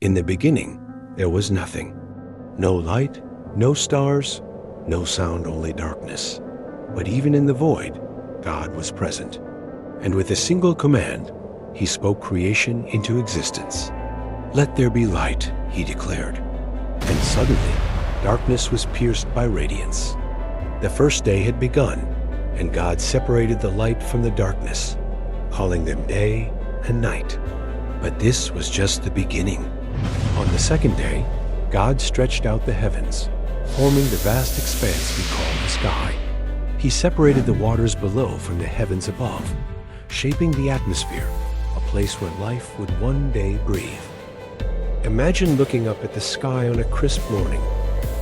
In the beginning, there was nothing. No light, no stars, no sound, only darkness. But even in the void, God was present. And with a single command, he spoke creation into existence. "Let there be light," he declared. And suddenly, darkness was pierced by radiance. The first day had begun, and God separated the light from the darkness, calling them day and night. But this was just the beginning. On the second day, God stretched out the heavens, forming the vast expanse we call the sky. He separated the waters below from the heavens above, shaping the atmosphere, a place where life would one day breathe. Imagine looking up at the sky on a crisp morning,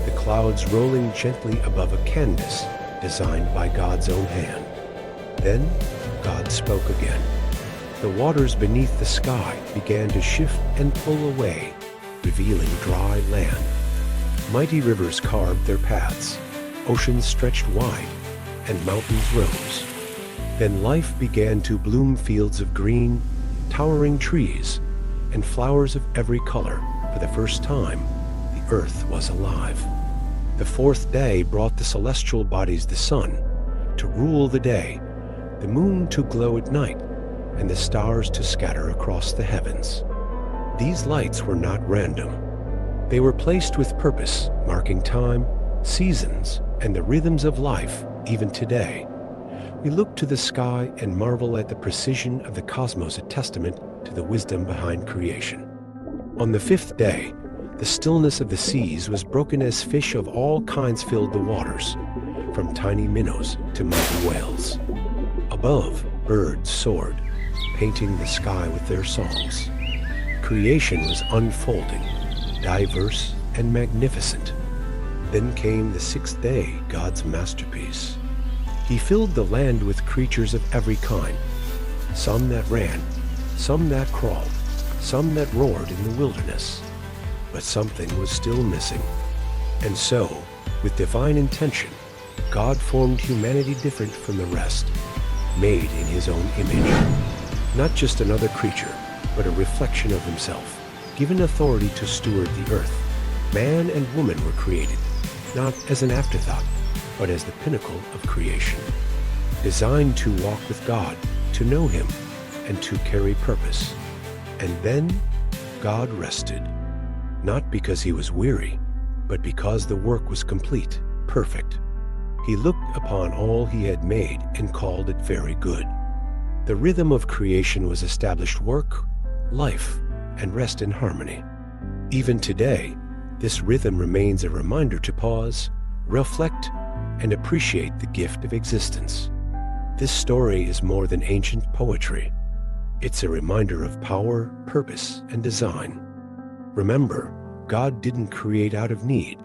the clouds rolling gently above a canvas designed by God's own hand. Then God spoke again. The waters beneath the sky began to shift and pull away, revealing dry land. Mighty rivers carved their paths, oceans stretched wide, and mountains rose. Then life began to bloom, fields of green, towering trees, and flowers of every color. For the first time, the earth was alive. The fourth day brought the celestial bodies, the sun to rule the day, the moon to glow at night, and the stars to scatter across the heavens. These lights were not random. They were placed with purpose, marking time, seasons, and the rhythms of life. Even today, we look to the sky and marvel at the precision of the cosmos, a testament to the wisdom behind creation. On the fifth day, the stillness of the seas was broken as fish of all kinds filled the waters, from tiny minnows to mighty whales. Above, birds soared, painting the sky with their songs. Creation was unfolding, diverse and magnificent. Then came the sixth day, God's masterpiece. He filled the land with creatures of every kind, some that ran, some that crawled, some that roared in the wilderness. But something was still missing. And so, with divine intention, God formed humanity different from the rest, made in his own image. Not just another creature, but a reflection of himself, given authority to steward the earth. Man and woman were created, not as an afterthought, but as the pinnacle of creation, designed to walk with God, to know him, and to carry purpose. And then God rested, not because he was weary, but because the work was complete, perfect. He looked upon all he had made and called it very good. The rhythm of creation was established: work, life, and rest in harmony. Even today, this rhythm remains a reminder to pause, reflect, and appreciate the gift of existence. This story is more than ancient poetry. It's a reminder of power, purpose, and design. Remember, God didn't create out of need.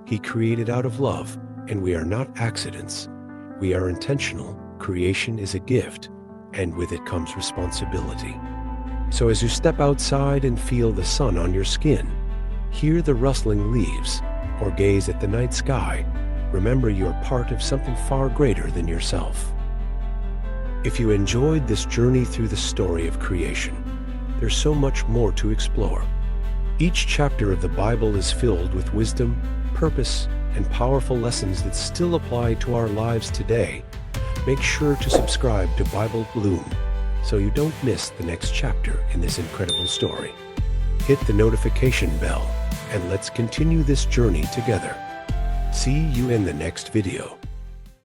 He created out of love, and we are not accidents. We are intentional. Creation is a gift, and with it comes responsibility. So as you step outside and feel the sun on your skin, hear the rustling leaves, or gaze at the night sky, remember you're part of something far greater than yourself. If you enjoyed this journey through the story of creation, there's so much more to explore. Each chapter of the Bible is filled with wisdom, purpose, and powerful lessons that still apply to our lives today. Make sure to subscribe to Bible Bloom so you don't miss the next chapter in this incredible story. Hit the notification bell, and let's continue this journey together. See you in the next video.